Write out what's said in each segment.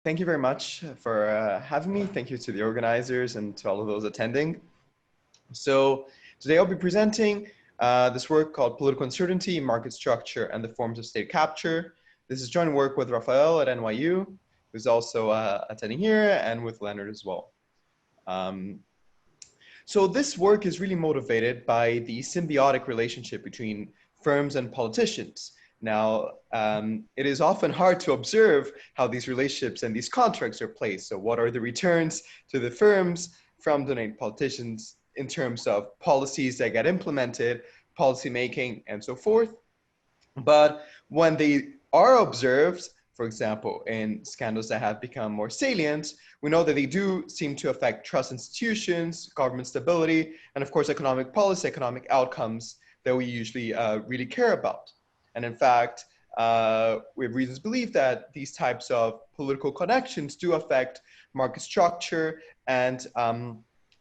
Thank you very much for having me. Thank you to the organizers and to all of those attending. So today I'll be presenting this work called Political Uncertainty, Market Structure, and the Forms of State Capture. This is joint work with Rafael at NYU, who's also attending here, and with Leonard as well. So this work is really motivated by the symbiotic relationship between firms and politicians. Now, it is often hard to observe how these relationships and these contracts are placed. So what are the returns to the firms from donating politicians in terms of policies that get implemented, policy making, and so forth. But when they are observed, for example, in scandals that have become more salient, we know that they do seem to affect trust institutions, government stability, and of course, economic policy, economic outcomes that we usually really care about. And in fact, we have reasons to believe that these types of political connections do affect market structure and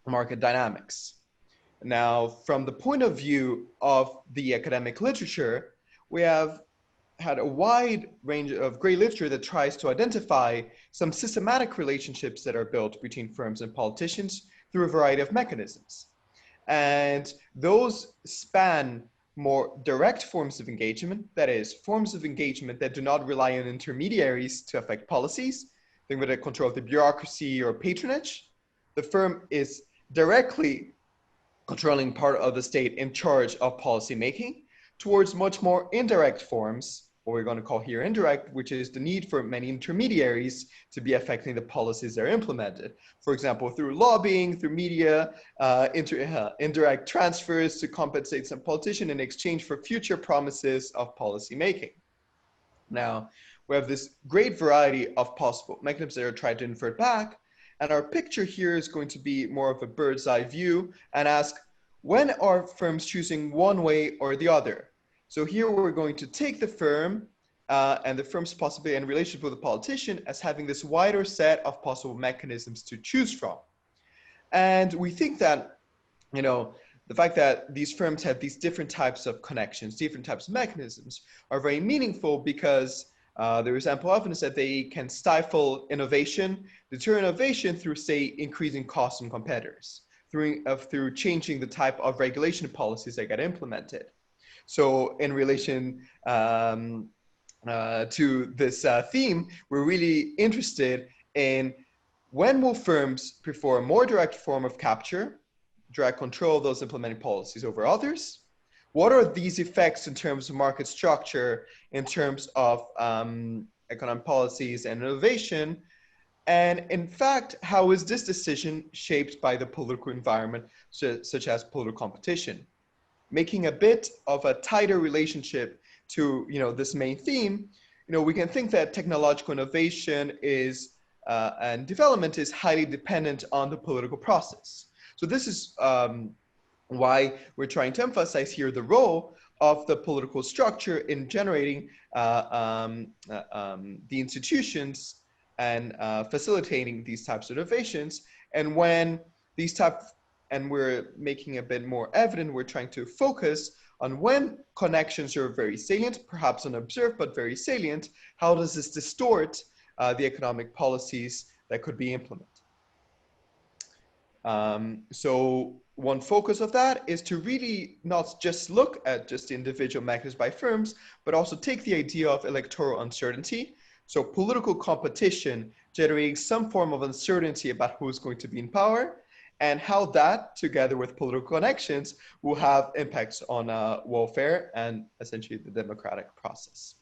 market dynamics. Now, from the point of view of the academic literature, we have had a wide range of great literature that tries to identify some systematic relationships that are built between firms and politicians through a variety of mechanisms. And those span more direct forms of engagement, that is, forms of engagement that do not rely on intermediaries to affect policies, think about the control of the bureaucracy or patronage. The firm is directly controlling part of the state in charge of policy making, towards much more indirect forms, what we're going to call here indirect, which is the need for many intermediaries to be affecting the policies that are implemented. For example, through lobbying, through media, indirect transfers to compensate some politician in exchange for future promises of policy making. Now, we have this great variety of possible mechanisms that are tried to invert back. And our picture here is going to be more of a bird's eye view and ask, when are firms choosing one way or the other? So here we're going to take the firm and the firm's possibility in relationship with the politician as having this wider set of possible mechanisms to choose from. And we think that, you know, the fact that these firms have these different types of connections, different types of mechanisms are very meaningful because there is ample evidence that they can stifle innovation, deter innovation through, say, increasing costs on competitors, through changing the type of regulation policies that get implemented. So in relation to this theme, we're really interested in when will firms prefer a more direct form of capture, direct control of those implementing policies over others? What are these effects in terms of market structure, in terms of economic policies and innovation? And in fact, how is this decision shaped by the political environment, such as political competition? Making a bit of a tighter relationship to this main theme, we can think that technological innovation is and development is highly dependent on the political process. So this is why we're trying to emphasize here the role of the political structure in generating the institutions and facilitating these types of innovations. And when these and we're making a bit more evident, we're trying to focus on when connections are very salient, perhaps unobserved, but very salient, how does this distort the economic policies that could be implemented? So one focus of that is to really not just look at just individual mechanisms by firms, but also take the idea of electoral uncertainty. So political competition generating some form of uncertainty about who's going to be in power, and how that, together with political connections, will have impacts on welfare and essentially the democratic process.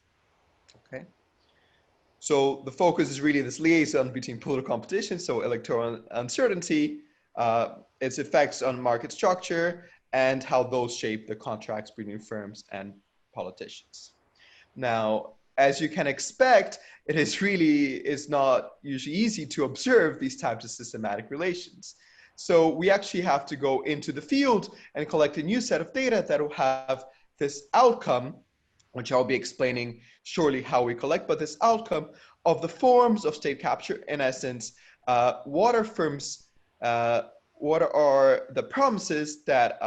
Okay. So the focus is really this liaison between political competition, so electoral uncertainty, its effects on market structure, and how those shape the contracts between firms and politicians. Now, as you can expect, it is not usually easy to observe these types of systematic relations. So we actually have to go into the field and collect a new set of data that will have this outcome, which I'll be explaining shortly how we collect, but this outcome of the forms of state capture, in essence, what are the promises that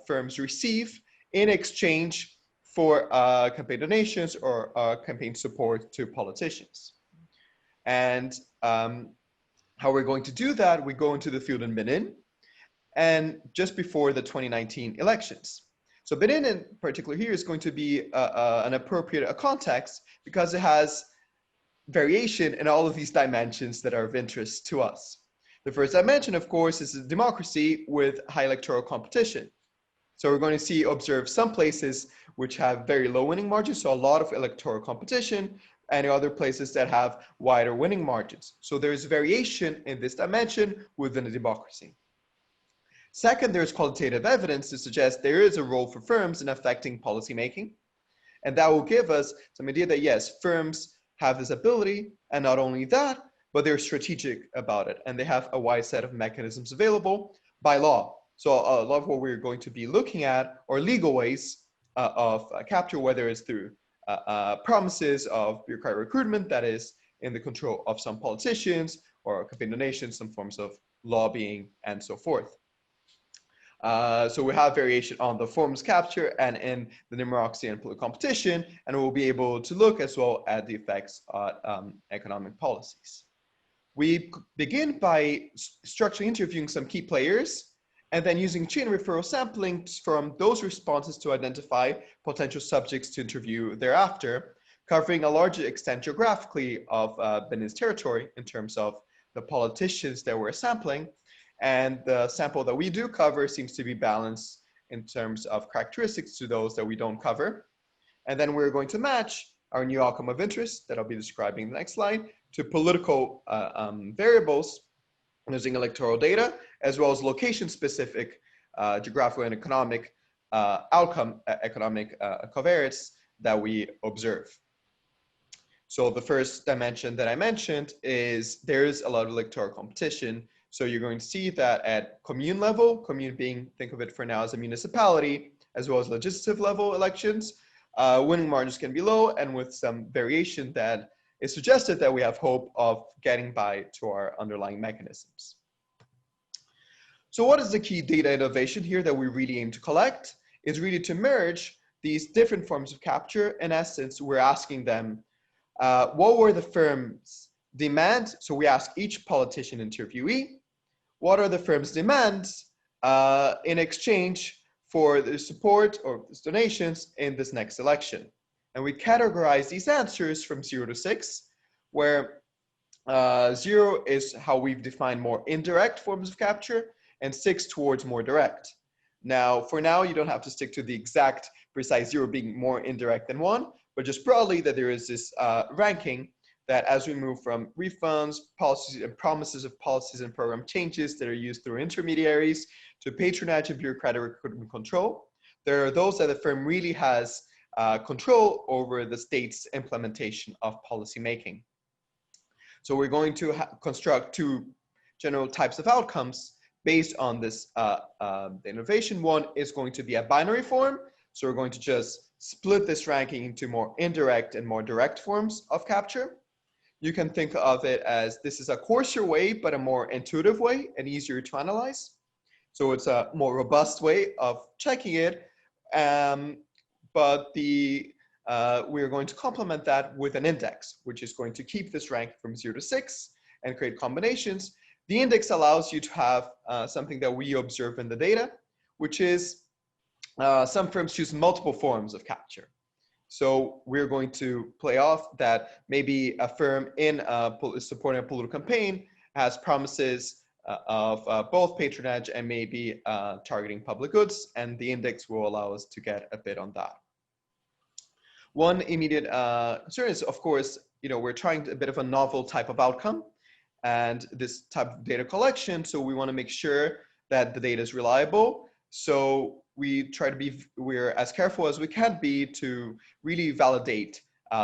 firms receive in exchange for campaign donations or campaign support to politicians. And how we're going to do that, we go into the field in Benin, and just before the 2019 elections. So Benin in particular here is going to be an appropriate context because it has variation in all of these dimensions that are of interest to us. The first dimension, of course, is a democracy with high electoral competition. So we're going to observe some places which have very low winning margins, so a lot of electoral competition, and other places that have wider winning margins. So there's variation in this dimension within a democracy. Second, there's qualitative evidence to suggest there is a role for firms in affecting policymaking. And that will give us some idea that yes, firms have this ability, and not only that, but they're strategic about it. And they have a wide set of mechanisms available by law. So a lot of what we're going to be looking at are legal ways of capture, whether it's through promises of bureaucratic recruitment that is in the control of some politicians, or campaign donations, some forms of lobbying, and so forth. So we have variation on the forms capture and in the democracy and political competition, and we'll be able to look as well at the effects on economic policies. We begin by structurally interviewing some key players, and then using chain referral sampling from those responses to identify potential subjects to interview thereafter, covering a larger extent geographically of Benin's territory in terms of the politicians that we're sampling. And the sample that we do cover seems to be balanced in terms of characteristics to those that we don't cover. And then we're going to match our new outcome of interest that I'll be describing in the next slide to political variables using electoral data, as well as location-specific geographical and economic economic covariates that we observe. So the first dimension that I mentioned is there's a lot of electoral competition. So you're going to see that at commune level, commune being, think of it for now as a municipality, as well as legislative level elections, winning margins can be low, and with some variation that is suggested that we have hope of getting by to our underlying mechanisms. So what is the key data innovation here that we really aim to collect? Is really to merge these different forms of capture. In essence, we're asking them, what were the firm's demands? So we ask each politician interviewee, what are the firm's demands in exchange for the support or donations in this next election? And we categorize these answers from 0 to 6, where 0 is how we've defined more indirect forms of capture, and 6 towards more direct. Now, for now, you don't have to stick to the exact precise 0 being more indirect than 1, but just broadly that there is this ranking that as we move from refunds, policies and promises of policies and program changes that are used through intermediaries to patronage and bureaucratic recruitment control, there are those that the firm really has control over the state's implementation of policy making. So we're going to construct 2 general types of outcomes based on this. The innovation one is going to be a binary form. So we're going to just split this ranking into more indirect and more direct forms of capture. You can think of it as this is a coarser way, but a more intuitive way and easier to analyze. So it's a more robust way of checking it. But we're going to complement that with an index, which is going to keep this rank from 0 to 6 and create combinations. The index allows you to have something that we observe in the data, which is some firms choose multiple forms of capture. So we're going to play off that maybe a firm in supporting a political campaign has promises of both patronage and maybe targeting public goods, and the index will allow us to get a bit on that. One immediate concern is, of course, we're trying a bit of a novel type of outcome and this type of data collection. So we want to make sure that the data is reliable. So we try to we're as careful as we can be to really validate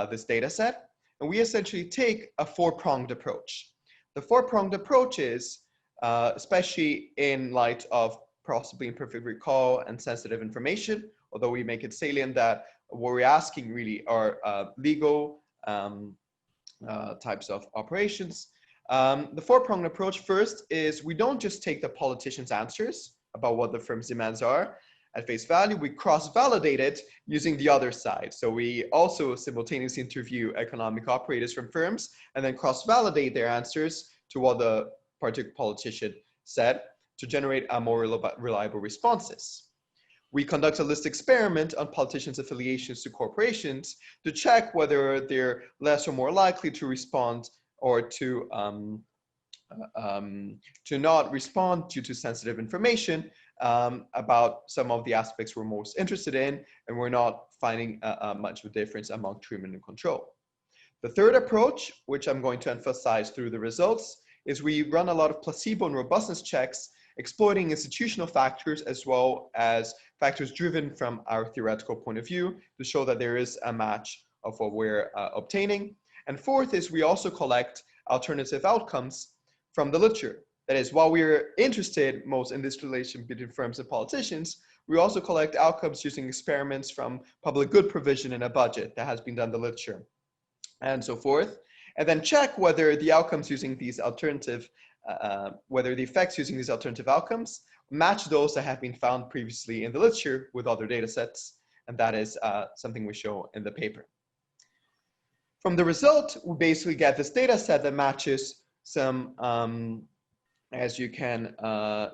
this data set. And we essentially take a 4-pronged approach. The 4-pronged approach is, especially in light of possibly imperfect recall and sensitive information, although we make it salient that what we're asking really are legal types of operations. The 4-pronged approach first is we don't just take the politicians' answers about what the firm's demands are, at face value, we cross-validate it using the other side. So we also simultaneously interview economic operators from firms and then cross-validate their answers to what the particular politician said to generate a more reliable responses. We conduct a list experiment on politicians' affiliations to corporations to check whether they're less or more likely to respond or to not respond due to sensitive information about some of the aspects we're most interested in, and we're not finding much of a difference among treatment and control. The third approach, which I'm going to emphasize through the results, is we run a lot of placebo and robustness checks, exploiting institutional factors as well as factors driven from our theoretical point of view to show that there is a match of what we're obtaining. And fourth is we also collect alternative outcomes from the literature. That is, while we're interested most in this relation between firms and politicians, we also collect outcomes using experiments from public good provision in a budget that has been done in the literature and so forth, and then check whether the outcomes using these alternative, whether the effects using these alternative outcomes match those that have been found previously in the literature with other data sets, and that is something we show in the paper. From the result, we basically get this data set that matches some, as you can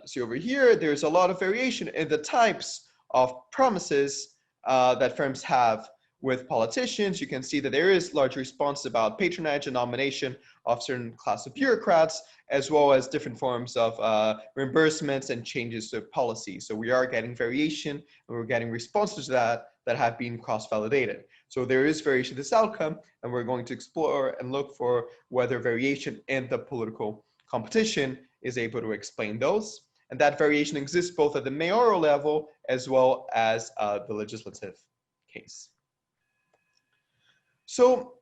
see over here, there's a lot of variation in the types of promises that firms have with politicians. You can see that there is large response about patronage and nomination of certain class of bureaucrats, as well as different forms of reimbursements and changes to policy. So we are getting variation, and we're getting responses to that have been cross-validated. So there is variation in this outcome, and we're going to explore and look for whether variation in the political competition is able to explain those. And that variation exists both at the mayoral level as well as the legislative case. So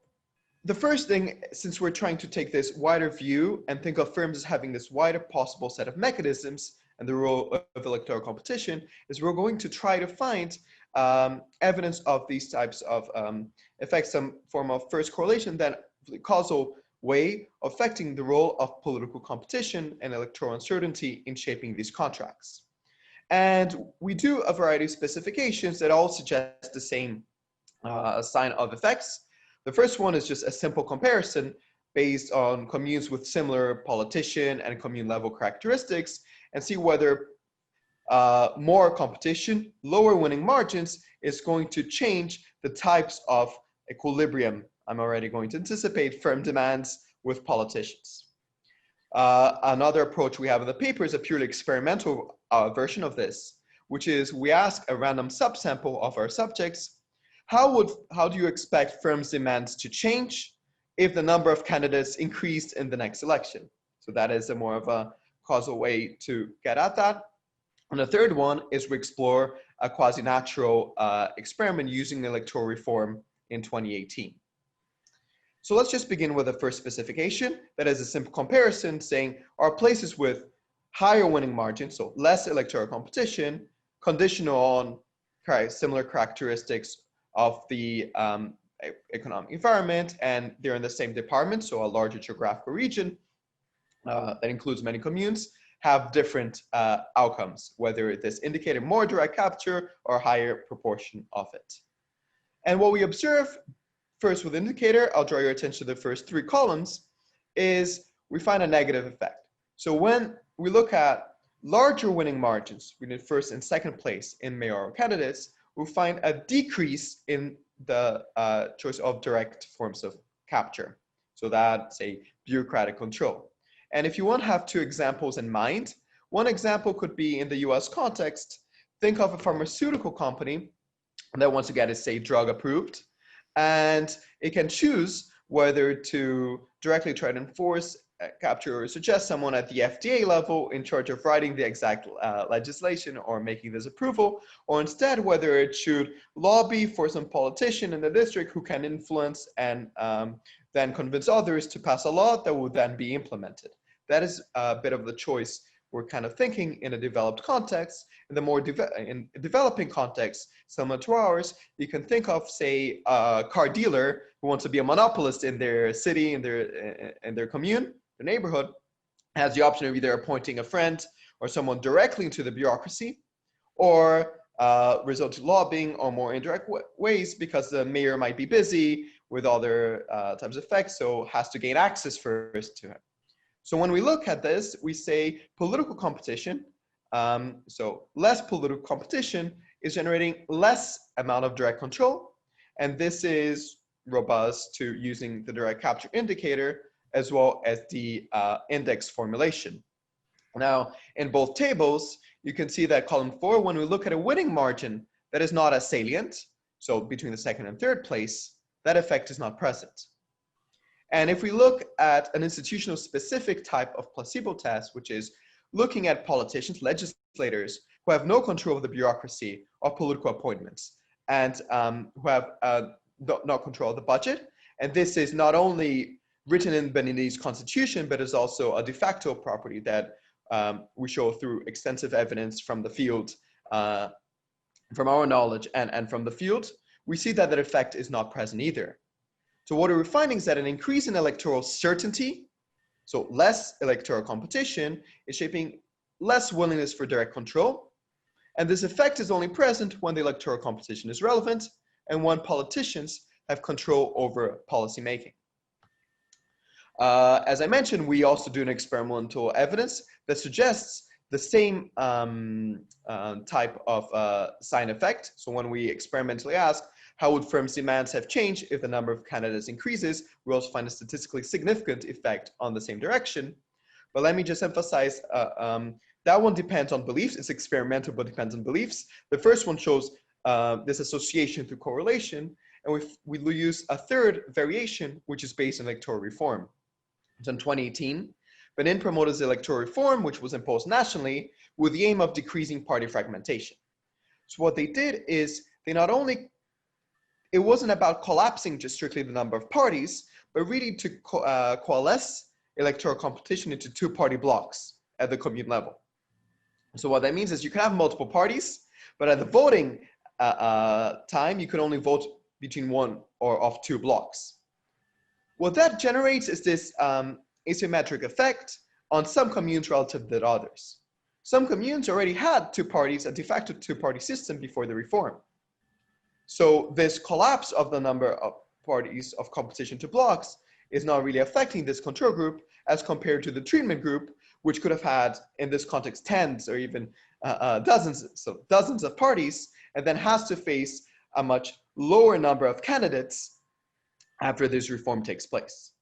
the first thing, since we're trying to take this wider view and think of firms as having this wider possible set of mechanisms and the role of electoral competition, is we're going to try to find evidence of these types of effects, some form of first correlation, then causal way affecting the role of political competition and electoral uncertainty in shaping these contracts. And we do a variety of specifications that all suggest the same sign of effects. The first one is just a simple comparison based on communes with similar politician and commune level characteristics, and see whether more competition, lower winning margins is going to change the types of equilibrium. I'm already going to anticipate firm demands with politicians. Another approach we have in the paper is a purely experimental version of this, which is we ask a random subsample of our subjects, how do you expect firms' demands to change if the number of candidates increased in the next election? So that is a more of a causal way to get at that. And the third one is we explore a quasi-natural experiment using electoral reform in 2018. So let's just begin with the first specification. That is a simple comparison saying, are places with higher winning margins, so less electoral competition, conditional on similar characteristics of the economic environment, and they're in the same department, so a larger geographical region that includes many communes, have different outcomes, whether this indicated more direct capture or higher proportion of it. And what we observe first with indicator, I'll draw your attention to the first three columns, is we find a negative effect. So when we look at larger winning margins, we did first and second place in mayoral candidates, we'll find a decrease in the choice of direct forms of capture. So that's a bureaucratic control. And if you want to have two examples in mind, one example could be in the US context, think of a pharmaceutical company that wants to get its, say, drug approved, and it can choose whether to directly try to enforce, capture, or suggest someone at the FDA level in charge of writing the exact legislation or making this approval, or instead whether it should lobby for some politician in the district who can influence and then convince others to pass a law that will then be implemented. That is a bit of the choice we're kind of thinking in a developed context. In the more in developing context, similar to ours, you can think of, say, a car dealer who wants to be a monopolist in their city, in their commune, their neighborhood, has the option of either appointing a friend or someone directly into the bureaucracy, or result to lobbying or more indirect ways because the mayor might be busy with other types of effects, so has to gain access first to him. So when we look at this, we say political competition. So less political competition is generating less amount of direct control. And this is robust to using the direct capture indicator as well as the index formulation. Now, in both tables, you can see that column 4, when we look at a winning margin that is not as salient, so between the second and third place, that effect is not present. And if we look at an institutional specific type of placebo test, which is looking at politicians, legislators, who have no control of the bureaucracy of political appointments and who have no control of the budget. And this is not only written in Beninese constitution, but is also a de facto property that we show through extensive evidence from the field, from our knowledge and from the field. We see that that effect is not present either. So what we're finding is that an increase in electoral certainty, so less electoral competition, is shaping less willingness for direct control. And this effect is only present when the electoral competition is relevant and when politicians have control over policy making. As I mentioned, we also do an experimental evidence that suggests the same type of sign effect. So when we experimentally ask, how would firms' demands have changed if the number of candidates increases, we also find a statistically significant effect on the same direction. But let me just emphasize, that one depends on beliefs. It's experimental, but depends on beliefs. The first one shows this association through correlation, and we use a third variation, which is based on electoral reform. So in 2018, Benin promoted electoral reform, which was imposed nationally with the aim of decreasing party fragmentation. So what they did is they not only, it wasn't about collapsing just strictly the number of parties, but really to coalesce electoral competition into two-party blocks at the commune level. So what that means is you can have multiple parties, but at the voting time, you can only vote between one or of two blocks. What that generates is this asymmetric effect on some communes relative to others. Some communes already had two parties, a de facto two-party system before the reform. So this collapse of the number of parties of competition to blocks is not really affecting this control group as compared to the treatment group, which could have had, in this context, tens or even dozens of parties, and then has to face a much lower number of candidates after this reform takes place.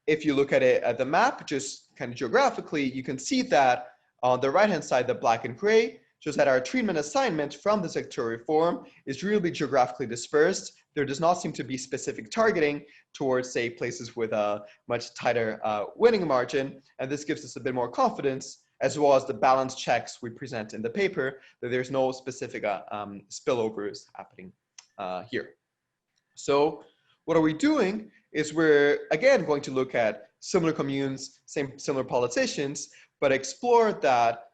If you look at it at the map, just kind of geographically, you can see that on the right-hand side, the black and gray shows that our treatment assignment from this electoral reform is really geographically dispersed. There does not seem to be specific targeting towards, say, places with a much tighter winning margin. And this gives us a bit more confidence, as well as the balance checks we present in the paper, that there's no specific spillovers happening here. So what are we doing is we're, again, going to look at similar communes, similar politicians, but explore that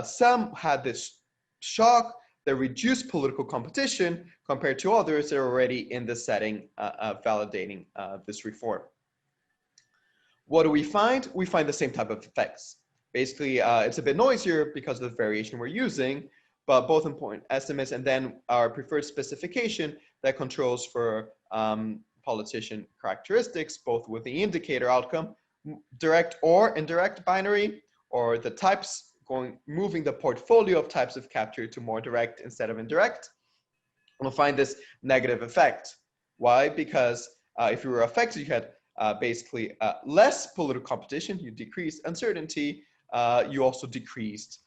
some had this shock that reduced political competition compared to others that are already in the setting validating this reform. What do we find? We find the same type of effects. Basically, it's a bit noisier because of the variation we're using, but both important estimates and then our preferred specification that controls for politician characteristics, both with the indicator outcome, direct or indirect binary, or the types moving the portfolio of types of capture to more direct instead of indirect. We'll find this negative effect. Why? Because if you were affected, you had basically less political competition, you decreased uncertainty, you also decreased,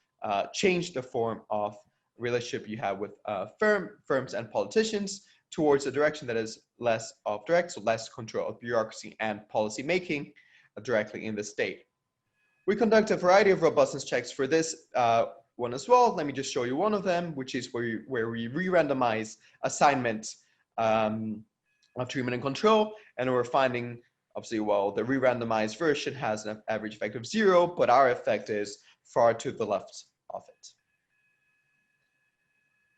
changed the form of relationship you have with firms and politicians towards a direction that is less of direct, so less control of bureaucracy and policy making directly in the state. We conduct a variety of robustness checks for this one as well. Let me just show you one of them, which is where we re-randomize assignment of treatment and control. And we're finding, obviously, well, the re-randomized version has an average effect of 0, but our effect is far to the left of it.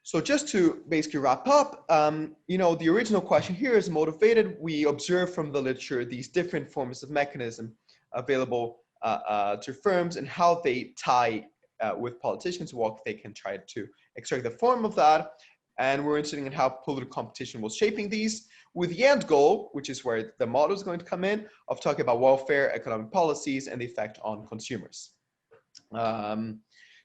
So just to basically wrap up, you know, the original question here is motivated. We observe from the literature these different forms of mechanism available to firms and how they tie with politicians, what they can try to extract the form of that. And we're interested in how political competition was shaping these, with the end goal, which is where the model is going to come in, of talking about welfare, economic policies, and the effect on consumers.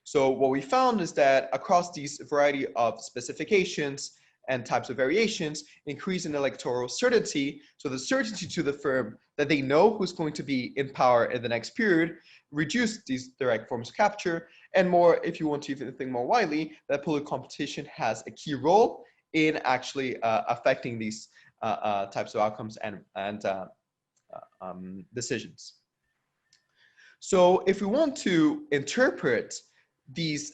So what we found is that across these variety of specifications and types of variations, increase in electoral certainty, so the certainty to the firm that they know who's going to be in power in the next period, reduce these direct forms of capture, and more, if you want to even think more widely, that political competition has a key role in actually affecting these types of outcomes and decisions. So if we want to interpret these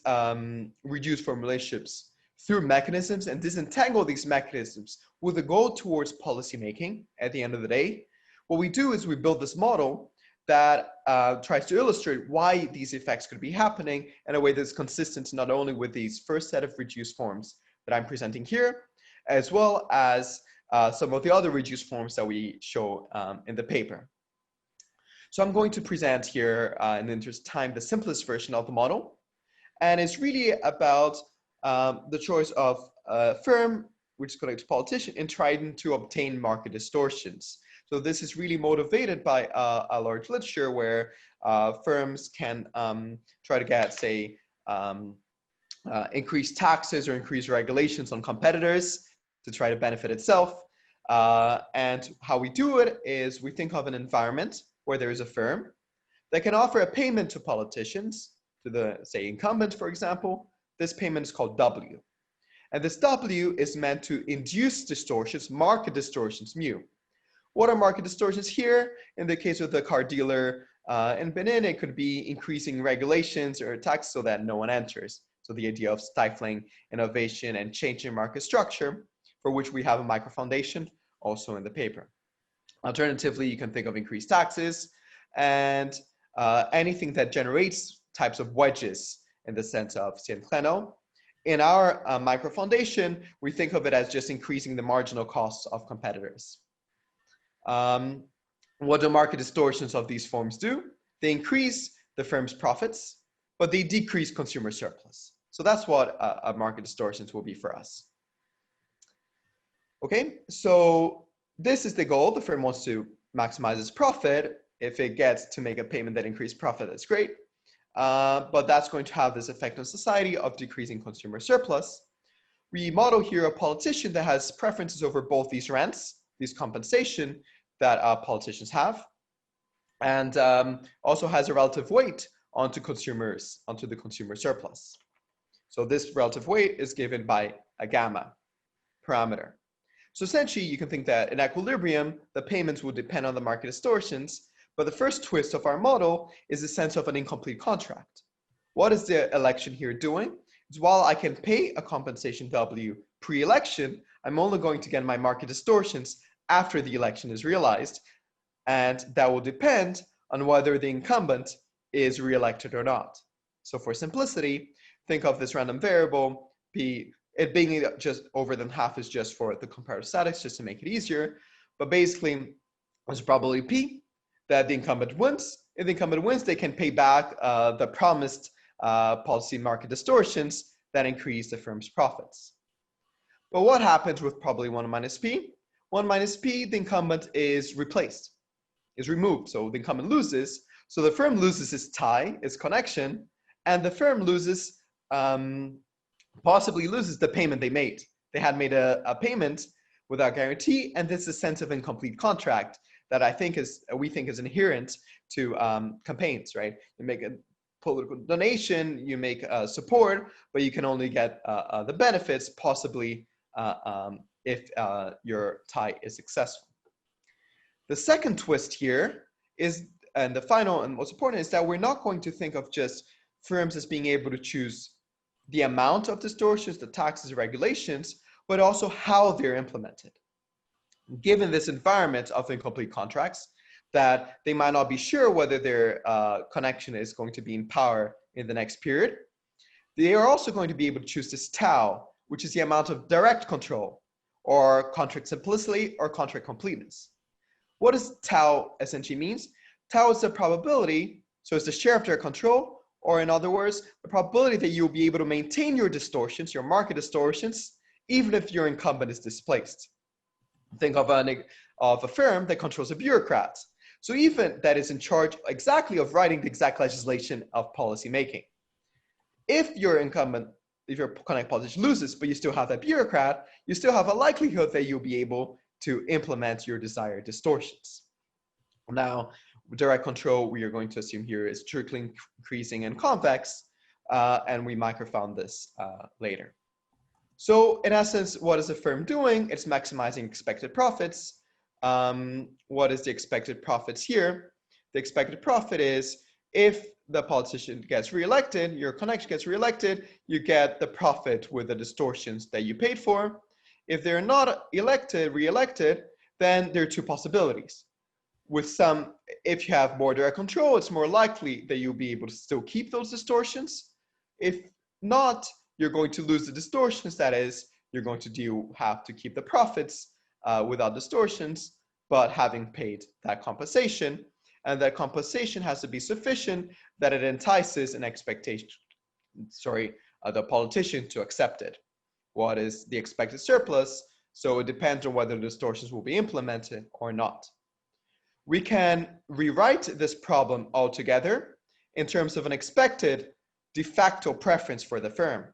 reduced form relationships through mechanisms and disentangle these mechanisms with a goal towards policymaking at the end of the day, what we do is we build this model that tries to illustrate why these effects could be happening in a way that's consistent not only with these first set of reduced forms that I'm presenting here, as well as some of the other reduced forms that we show in the paper. So I'm going to present here, in the interest of time, the simplest version of the model. And it's really about the choice of a firm, which is connected to politician, in trying to obtain market distortions. So this is really motivated by a large literature where firms can try to get, say, increased taxes or increased regulations on competitors to try to benefit itself. And how we do it is we think of an environment where there is a firm that can offer a payment to politicians, to the, say, incumbent, for example. This payment is called W. And this W is meant to induce distortions, market distortions, mu. What are market distortions here? In the case of the car dealer in Benin, it could be increasing regulations or taxes so that no one enters. So the idea of stifling innovation and changing market structure, for which we have a micro foundation also in the paper. Alternatively, you can think of increased taxes and anything that generates types of wedges in the sense of synchreno. In our micro foundation, we think of it as just increasing the marginal costs of competitors. What do market distortions of these forms do? They increase the firm's profits, but they decrease consumer surplus. So that's what market distortions will be for us. Okay, so this is the goal. The firm wants to maximize its profit. If it gets to make a payment that increases profit, that's great. But that's going to have this effect on society of decreasing consumer surplus. We model here a politician that has preferences over both these rents, these compensation that politicians have, and also has a relative weight onto consumers, onto the consumer surplus. So this relative weight is given by a gamma parameter. So essentially, you can think that in equilibrium, the payments will depend on the market distortions, but the first twist of our model is the sense of an incomplete contract. What is the election here doing? It's while I can pay a compensation W pre-election, I'm only going to get my market distortions after the election is realized, and that will depend on whether the incumbent is re-elected or not. So for simplicity, think of this random variable, it being just over than half is just for the comparative statics, just to make it easier. But basically, it's probably P that the incumbent wins. If the incumbent wins, they can pay back the promised policy market distortions that increase the firm's profits. But what happens with probably 1 minus P? 1 minus P, the incumbent is replaced, is removed. So the incumbent loses. So the firm loses its tie, its connection, and the firm loses, possibly loses the payment they made. They had made a payment without guarantee, and this is a sense of incomplete contract that we think is inherent to campaigns, right? You make a political donation, you make support, but you can only get the benefits possibly if your tie is successful. The second twist here is, and the final and most important, is that we're not going to think of just firms as being able to choose the amount of distortions, the taxes, regulations, but also how they're implemented. Given this environment of incomplete contracts, that they might not be sure whether their connection is going to be in power in the next period, they are also going to be able to choose this tau, which is the amount of direct control, or contract simplicity, or contract completeness. What does tau essentially means? Tau is the probability, so it's the share of direct control Or in other words, the probability that you'll be able to maintain your distortions, your market distortions, even if your incumbent is displaced. Think of a firm that controls a bureaucrat. So even that is in charge exactly of writing the exact legislation of policy making. If your incumbent, if your connect politician loses, but you still have that bureaucrat, you still have a likelihood that you'll be able to implement your desired distortions. Now, direct control, we are going to assume here is strictly increasing and convex, and we microfound this later. So in essence, what is the firm doing? It's maximizing expected profits. What is the expected profits here? The expected profit is if the politician gets reelected, your connection gets reelected, you get the profit with the distortions that you paid for. If they're not reelected, then there are two possibilities. With some, if you have more direct control, it's more likely that you'll be able to still keep those distortions. If not, you're going to lose the distortions. That is, you're going to have to keep the profits without distortions, but having paid that compensation. And that compensation has to be sufficient that it entices an expectation, the politician to accept it. What is the expected surplus? So it depends on whether the distortions will be implemented or not. We can rewrite this problem altogether in terms of an expected de facto preference for the firm.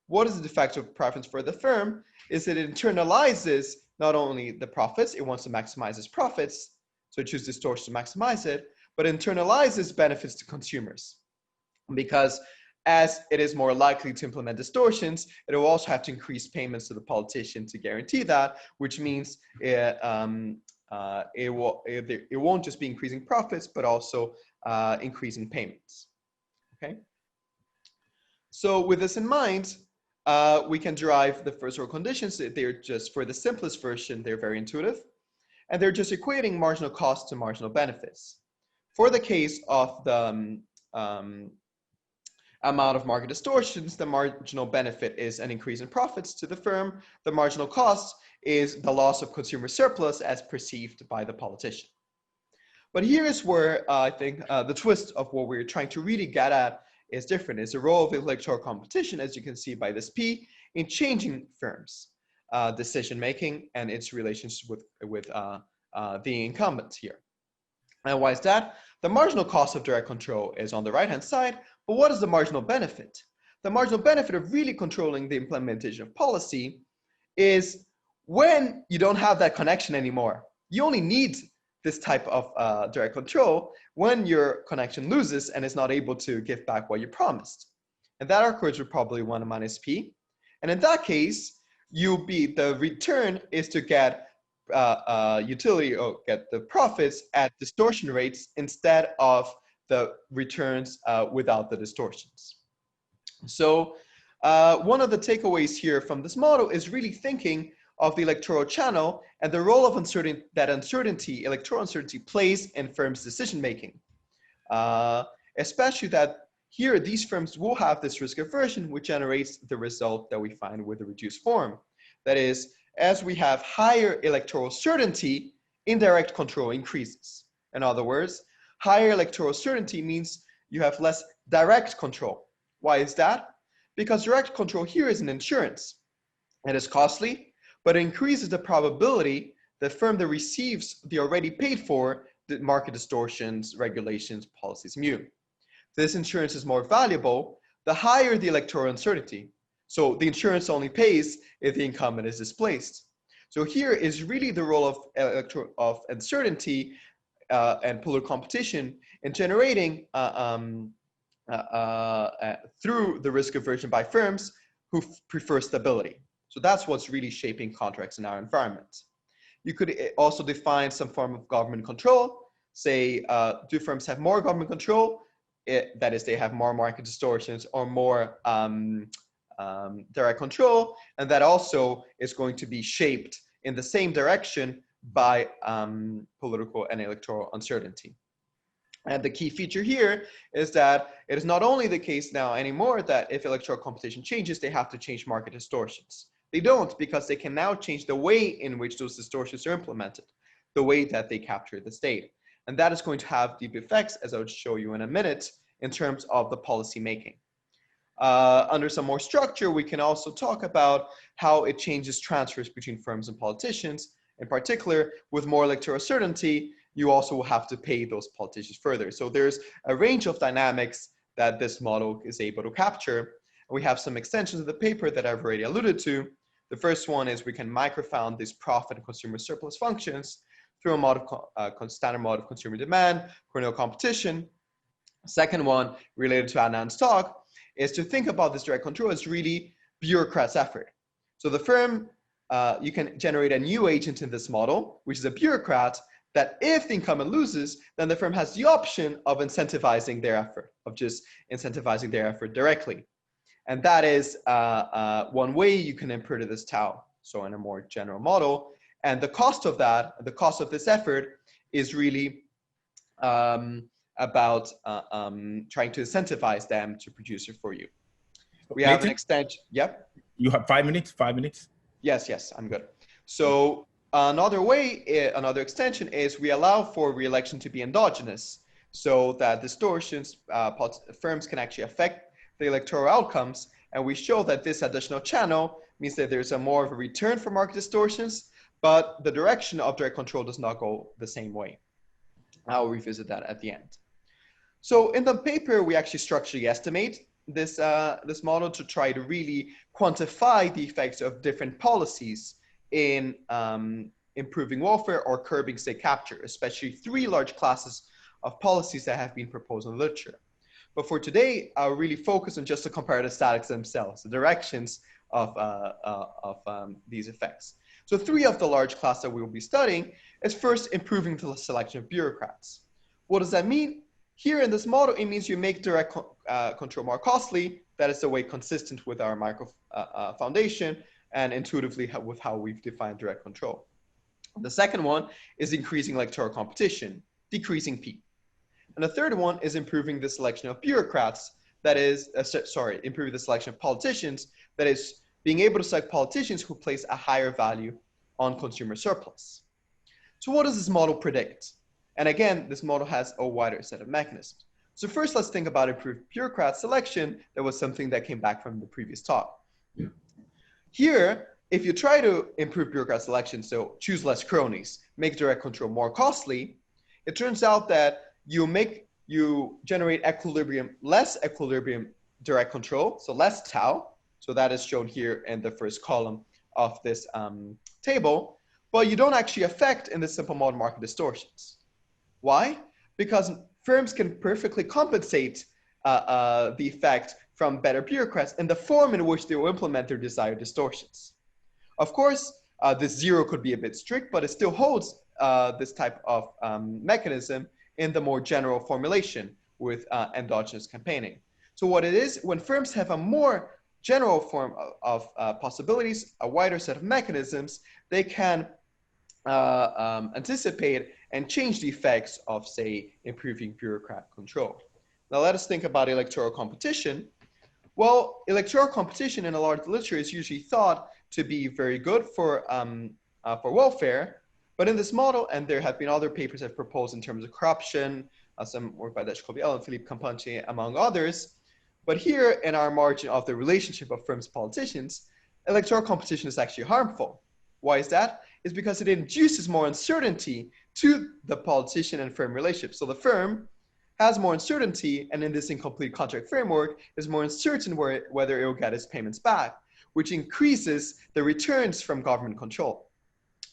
What is the de facto preference for the firm? Is it internalizes not only the profits, it wants to maximize its profits, so it chooses distortion to maximize it, but internalizes benefits to consumers. Because as it is more likely to implement distortions, it will also have to increase payments to the politician to guarantee that, which means it won't just be increasing profits, but also increasing payments. Okay. So with this in mind, we can derive the first order conditions. They're just, for the simplest version, they're very intuitive. And they're just equating marginal costs to marginal benefits. For the case of the amount of market distortions, the marginal benefit is an increase in profits to the firm. The marginal cost is the loss of consumer surplus as perceived by the politician. But here is where I think the twist of what we're trying to really get at is different. It's the role of electoral competition, as you can see by this P, in changing firms' decision-making and its relationship with the incumbent here. And why is that? The marginal cost of direct control is on the right-hand side, but what is the marginal benefit? The marginal benefit of really controlling the implementation of policy is when you don't have that connection anymore. You only need this type of direct control when your connection loses and is not able to give back what you promised. And that occurs with probably 1 minus P. And in that case, the return is to get utility or get the profits at distortion rates instead of the returns without the distortions. So one of the takeaways here from this model is really thinking of the electoral channel and the role of electoral uncertainty plays in firms' decision-making. Especially that here, these firms will have this risk aversion, which generates the result that we find with the reduced form. That is, as we have higher electoral certainty, indirect control increases. In other words, higher electoral certainty means you have less direct control. Why is that? Because direct control here is an insurance. It is costly, but it increases the probability the firm that receives the already paid for the market distortions, regulations, policies, mu. This insurance is more valuable the higher the electoral uncertainty. So the insurance only pays if the incumbent is displaced. So here is really the role of uncertainty and political competition in generating through the risk aversion by firms who prefer stability. So that's what's really shaping contracts in our environment. You could also define some form of government control. Say, do firms have more government control? That is, they have more market distortions or more direct control, and that also is going to be shaped in the same direction by political and electoral uncertainty. And the key feature here is that it is not only the case now anymore that if electoral competition changes, they have to change market distortions. They don't, because they can now change the way in which those distortions are implemented, the way that they capture the state. And that is going to have deep effects, as I'll show you in a minute, in terms of the policy making. Under some more structure, we can also talk about how it changes transfers between firms and politicians. In particular, with more electoral certainty, you also will have to pay those politicians further. So there's a range of dynamics that this model is able to capture. We have some extensions of the paper that I've already alluded to. The first one is we can microfound these profit and consumer surplus functions through a model standard model of consumer demand, Cornell competition. Second one, related to Adnan's talk, is to think about this direct control as really bureaucrat's effort. So the firm, you can generate a new agent in this model, which is a bureaucrat, that if the incumbent loses, then the firm has the option of incentivizing their effort, of just incentivizing their effort directly. And that is one way you can improve this Tau, so in a more general model. And the cost of that, the cost of this effort is really about trying to incentivize them to produce it for you. We have an extension. Yep. You have 5 minutes, 5 minutes? Yes, I'm good. So another way, another extension is we allow for re-election to be endogenous so that distortions, firms can actually affect the electoral outcomes. And we show that this additional channel means that there's a more of a return for market distortions, but the direction of direct control does not go the same way. I'll revisit that at the end. So in the paper, we actually structurally estimate this, this model to try to really quantify the effects of different policies in improving welfare or curbing state capture, especially 3 large classes of policies that have been proposed in the literature. But for today, I'll really focus on just the comparative statics themselves, the directions of these effects. So 3 of the large class that we will be studying is first improving the selection of bureaucrats. What does that mean? Here in this model, it means you make direct control more costly. That is the way consistent with our micro foundation and intuitively with how we've defined direct control. The second one is increasing electoral competition, decreasing P. And the third one is improving the selection of bureaucrats, that is, improving the selection of politicians, that is, being able to select politicians who place a higher value on consumer surplus. So what does this model predict? And again, this model has a wider set of mechanisms. So first, let's think about improved bureaucrat selection. That was something that came back from the previous talk. Yeah. Here, if you try to improve bureaucrat selection, so choose less cronies, make direct control more costly, it turns out that you generate less equilibrium direct control, so less tau. So that is shown here in the first column of this table, but you don't actually affect in the simple model market distortions. Why? Because firms can perfectly compensate the effect from better bureaucrats in the form in which they will implement their desired distortions. Of course, this 0 could be a bit strict, but it still holds this type of mechanism in the more general formulation with endogenous campaigning. So what it is, when firms have a more general form of possibilities, a wider set of mechanisms, they can anticipate and change the effects of, say, improving bureaucrat control. Now let us think about electoral competition. Well, electoral competition in a large literature is usually thought to be very good for welfare, but in this model, and there have been other papers I've proposed in terms of corruption, some work by Deschcoviel and Philippe Campanche, among others. But here in our margin of the relationship of firms politicians, electoral competition is actually harmful. Why is that? It's because it induces more uncertainty to the politician and firm relationship. So the firm has more uncertainty, and in this incomplete contract framework, is more uncertain whether it will get its payments back, which increases the returns from government control.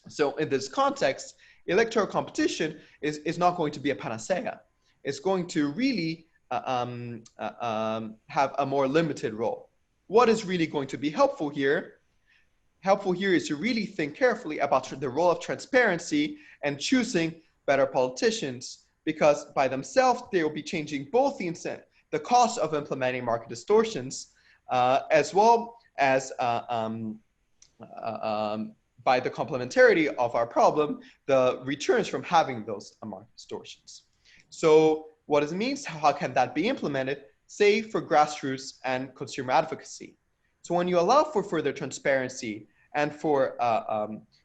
So in this context, electoral competition is not going to be a panacea. It's going to really have a more limited role. What is really going to be helpful here? Helpful here is to really think carefully about the role of transparency and choosing better politicians, because by themselves, they will be changing both the cost of implementing market distortions, as well as by the complementarity of our problem, the returns from having those market distortions. So what does it mean? How can that be implemented, say, for grassroots and consumer advocacy? So when you allow for further transparency and for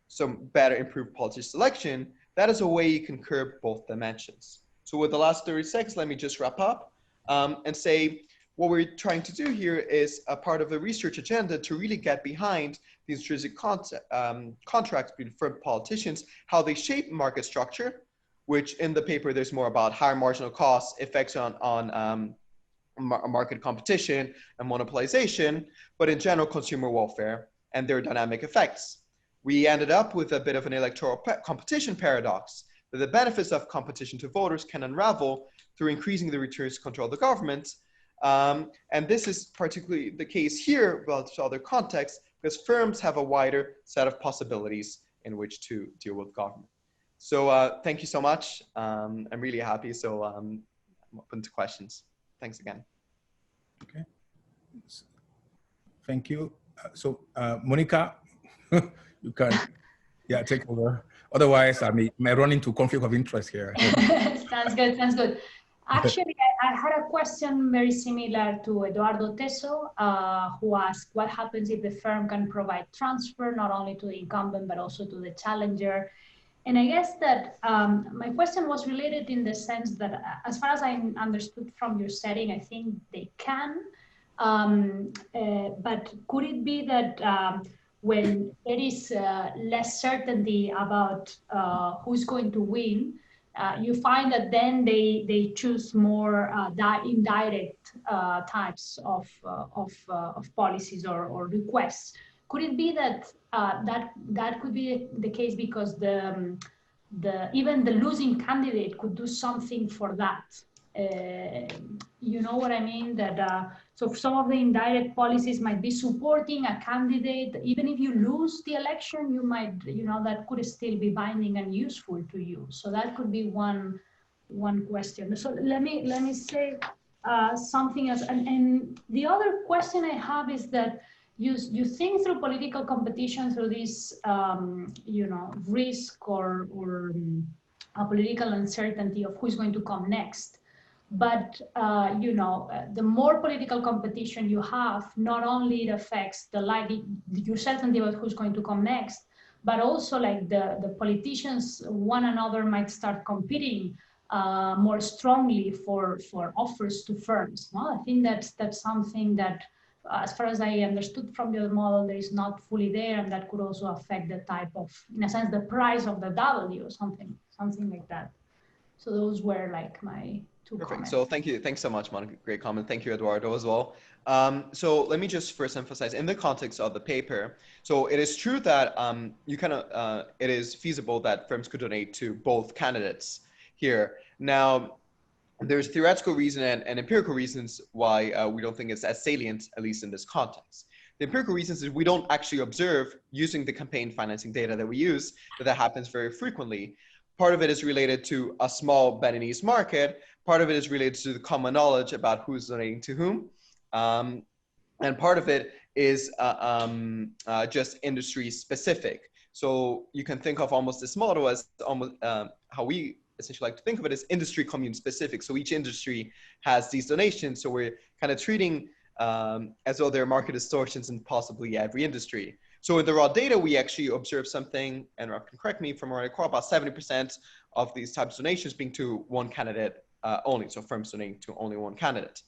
some better improved policy selection, that is a way you can curb both dimensions. So with the last 30 seconds, let me just wrap up. and say, what we're trying to do here is a part of the research agenda to really get behind the intrinsic contracts between politicians, how they shape market structure, which in the paper there's more about higher marginal costs, effects on market competition and monopolization, but in general consumer welfare and their dynamic effects. We ended up with a bit of an electoral competition paradox, that the benefits of competition to voters can unravel through increasing the returns to control the government. And this is particularly the case here relative to other contexts, because firms have a wider set of possibilities in which to deal with government. So thank you so much. I'm really happy. So I'm open to questions. Thanks again. Okay. Thank you. Monica, you can take over. Otherwise, I may run into conflict of interest here. Sounds good, sounds good. Actually, I had a question very similar to Eduardo Teso, who asked what happens if the firm can provide transfer not only to the incumbent, but also to the challenger. And I guess that my question was related in the sense that, as far as I understood from your setting, I think they can. But could it be that when there is less certainty about who's going to win, you find that then they choose more indirect types of policies or requests? Could it be that that could be the case because even the losing candidate could do something for that? You know what I mean? That so some of the indirect policies might be supporting a candidate. Even if you lose the election, you might, that could still be binding and useful to you. So that could be one question. So let me say something else. And the other question I have is that you think through political competition through this, risk or a political uncertainty of who's going to come next. But, the more political competition you have, not only it affects your certainty about who's going to come next, but also like the politicians, one another might start competing more strongly for offers to firms. No? I think that's something that, as far as I understood from your model, there is not fully there, and that could also affect the type of, in a sense, the price of the W or something like that. So those were like my two comments. So thank you. Thanks so much, Monica. Great comment. Thank you, Eduardo, as well. So let me just first emphasize in the context of the paper. So it is true that it is feasible that firms could donate to both candidates here. Now, there's theoretical reason and empirical reasons why we don't think it's as salient, at least in this context. The empirical reasons is we don't actually observe, using the campaign financing data that we use, that happens very frequently. Part of it is related to a small Beninese market. Part of it is related to the common knowledge about who's donating to whom. And part of it is just industry specific. So you can think of almost this model as almost how we essentially like to think of it as industry commune specific. So each industry has these donations. So we're kind of treating as though there are market distortions in possibly every industry. So in the raw data, we actually observe something, and Rob can correct me if I'm wrong, about 70% of these types of donations being to one candidate only. So firms donating to only one candidate.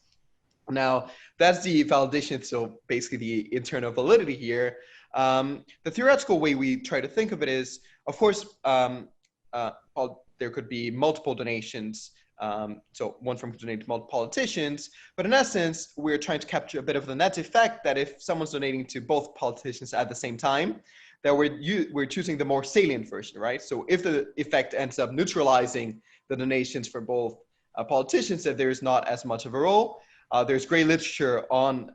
Now, that's the validation. So basically the internal validity here. The theoretical way we try to think of it is, of course, there could be multiple donations. So one firm could donate to multiple politicians, but in essence, we're trying to capture a bit of the net effect that if someone's donating to both politicians at the same time, that we're choosing the more salient version, right? So if the effect ends up neutralizing the donations for both politicians, that there's not as much of a role. There's great literature on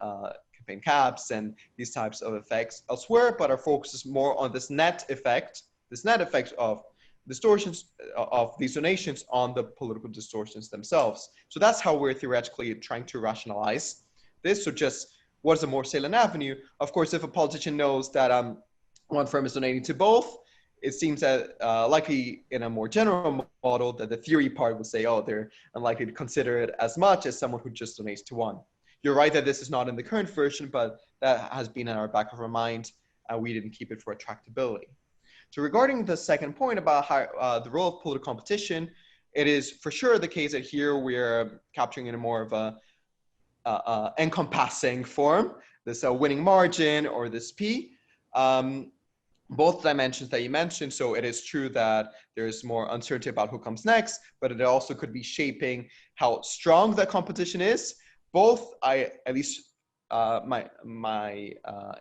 campaign caps and these types of effects elsewhere, but our focus is more on this net effect of distortions of these donations on the political distortions themselves. So that's how we're theoretically trying to rationalize this. So just what is a more salient avenue? Of course, if a politician knows that one firm is donating to both, it seems that likely in a more general model that the theory part would say, oh, they're unlikely to consider it as much as someone who just donates to one. You're right that this is not in the current version, but that has been in our back of our mind. We didn't keep it for attractability. So regarding the second point about how, the role of political competition it is for sure the case that here we're capturing in a more of a encompassing form, this winning margin or this P. Both dimensions that you mentioned. So it is true that there's more uncertainty about who comes next, but it also could be shaping how strong that competition is. Both, at least my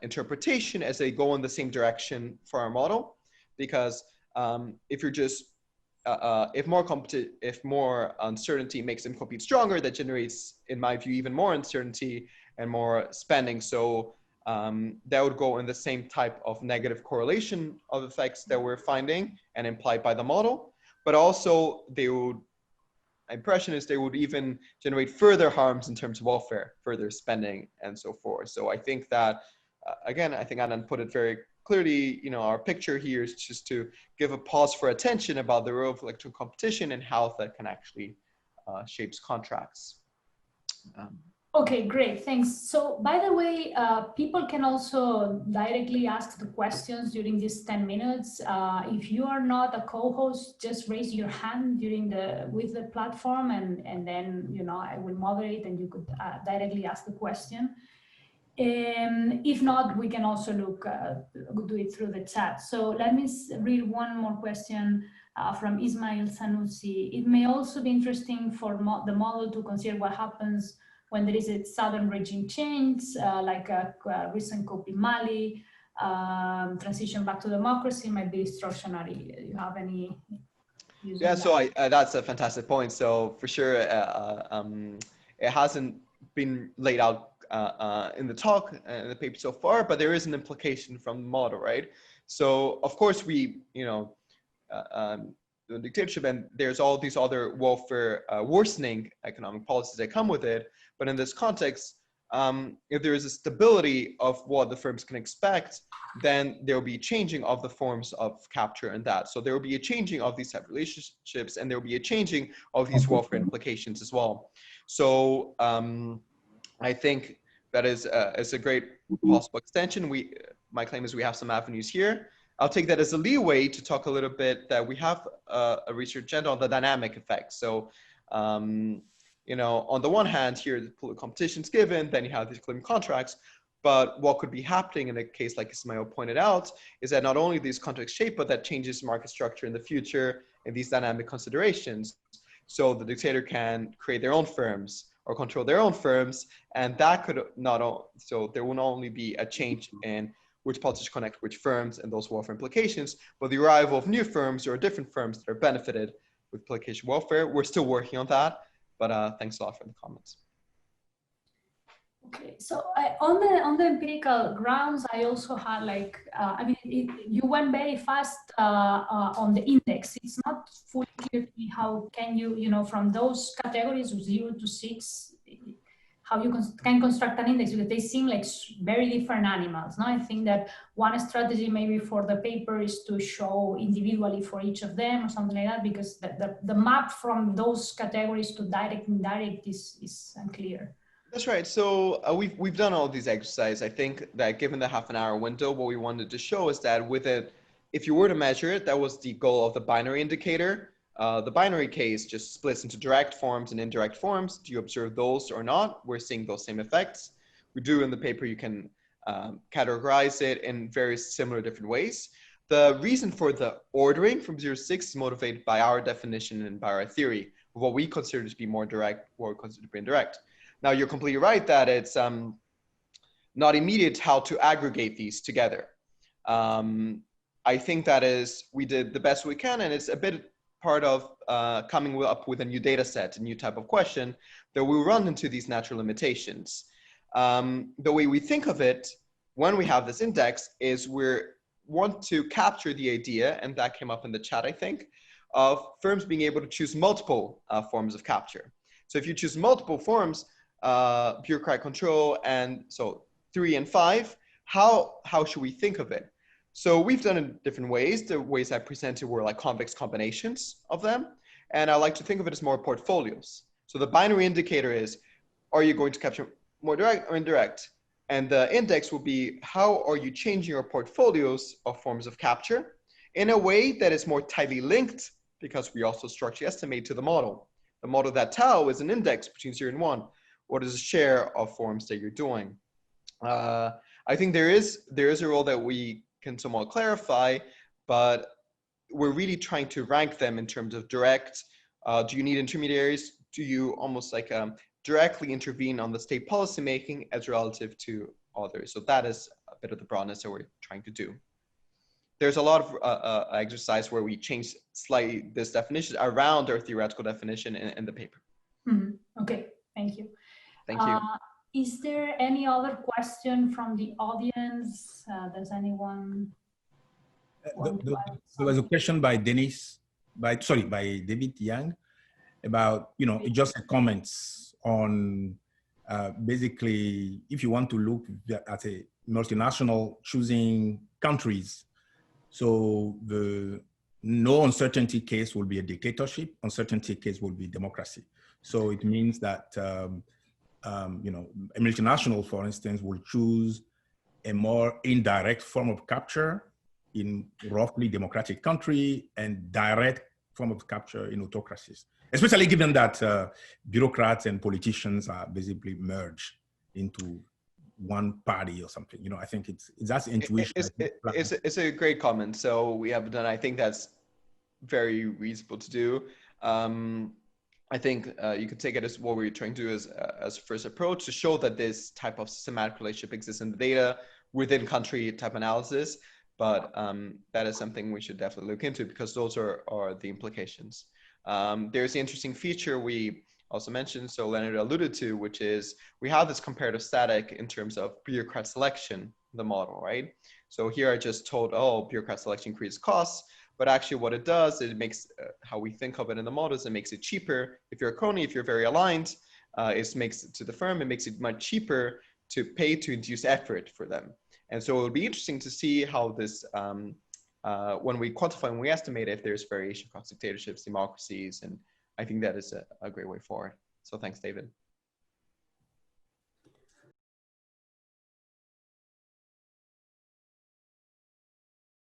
interpretation, as they go in the same direction for our model, because if you're just if more uncertainty makes them compete stronger, that generates, in my view, even more uncertainty and more spending. So that would go in the same type of negative correlation of effects that we're finding and implied by the model. But also, they would, my impression is they would even generate further harms in terms of welfare, further spending, and so forth. So I think that, again, I think Canen put it very clearly, our picture here is just to give a pause for attention about the role of electoral competition and how that can actually shapes contracts. Okay, great, thanks. So by the way, people can also directly ask the questions during these 10 minutes. If you are not a co-host, just raise your hand with the platform, and then, I will moderate and you could directly ask the question. If not, we can also do it through the chat. So let me read one more question from Ismail Sanusi. It may also be interesting for the model to consider what happens when there is a sudden regime change, like a recent coup in Mali, transition back to democracy might be distortionary. Do you have any views on that? So that's a fantastic point. So for sure, it hasn't been laid out in the talk in the paper so far, but there is an implication from the model, right? So of course we, the dictatorship, and there's all these other welfare worsening economic policies that come with it. But in this context, if there is a stability of what the firms can expect, then there will be changing of the forms of capture and that. So there will be a changing of these type of relationships, and there will be a changing of these welfare implications as well. So I think that is a great possible extension. My claim is we have some avenues here. I'll take that as a leeway to talk a little bit that we have a research agenda on the dynamic effects. So, on the one hand here, the political competition is given, then you have these equilibrium contracts. But what could be happening in a case like Ismail pointed out is that not only these contracts shape, but that changes market structure in the future in these dynamic considerations. So the dictator can create their own firms or control their own firms, and that could so there will not only be a change in which politicians connect which firms and those welfare implications, but the arrival of new firms or different firms that are benefited with publication welfare. We're still working on that, but thanks a lot for the comments. Okay, so on the empirical grounds, I also had you went very fast on the index. It's not fully clear to me how can you, from those categories of 0 to 6, how you can construct an index, because they seem like very different animals. No, I think that one strategy maybe for the paper is to show individually for each of them or something like that, because the map from those categories to direct and indirect is unclear. That's right. So we've done all these exercises. I think that given the half-an-hour window, what we wanted to show is that with it, if you were to measure it, that was the goal of the binary indicator. The binary case just splits into direct forms and indirect forms. Do you observe those or not? We're seeing those same effects. We do in the paper, you can categorize it in various similar different ways. The reason for the ordering from 0 to 6 is motivated by our definition and by our theory of what we consider to be more direct, what we consider to be indirect. Now, you're completely right that it's not immediate how to aggregate these together. I think that is, we did the best we can, and it's a bit part of coming up with a new data set, a new type of question that will run into these natural limitations. The way we think of it when we have this index is we want to capture the idea, and that came up in the chat, I think, of firms being able to choose multiple forms of capture. So if you choose multiple forms, bureaucratic control, and so 3 and 5, how should we think of it? So we've done it in different ways. The ways I presented were like convex combinations of them. And I like to think of it as more portfolios. So the binary indicator is, are you going to capture more direct or indirect? And the index will be, how are you changing your portfolios of forms of capture in a way that is more tightly linked because we also structurally estimate to the model. The model that tau is an index between 0 and 1. What is the share of forms that you're doing? I think there is a role that we can somewhat clarify, but we're really trying to rank them in terms of direct. Do you need intermediaries? Do you almost like directly intervene on the state policy making as relative to others? So that is a bit of the broadness that we're trying to do. There's a lot of exercise where we change slightly this definition around our theoretical definition in the paper. Mm-hmm. Okay, thank you. Thank you. Is there any other question from the audience? Does anyone there was a question by by David Yang about, just comments on basically, if you want to look at a multinational choosing countries, so the no uncertainty case will be a dictatorship, uncertainty case will be democracy. So it means that, a multinational, for instance, will choose a more indirect form of capture in roughly democratic country and direct form of capture in autocracies, especially given that bureaucrats and politicians are basically merged into one party or something. I think that's intuition. It's a great comment. So we have done, I think that's very reasonable to do. I think you could take it as what we're trying to do as first approach to show that this type of systematic relationship exists in the data within country type analysis. But that is something we should definitely look into because those are the implications. There's the interesting feature we also mentioned, so Leonard alluded to, which is we have this comparative static in terms of bureaucrat selection, the model, right? So here I just told, bureaucrat selection increases costs, but actually what it does, it makes how we think of it in the models, it makes it cheaper. If you're a crony, if you're very aligned, it makes it to the firm, it makes it much cheaper to pay to induce effort for them. And so it will be interesting to see how this, when we quantify, when we estimate if there's variation across dictatorships, democracies, and I think that is a great way forward. So thanks, David.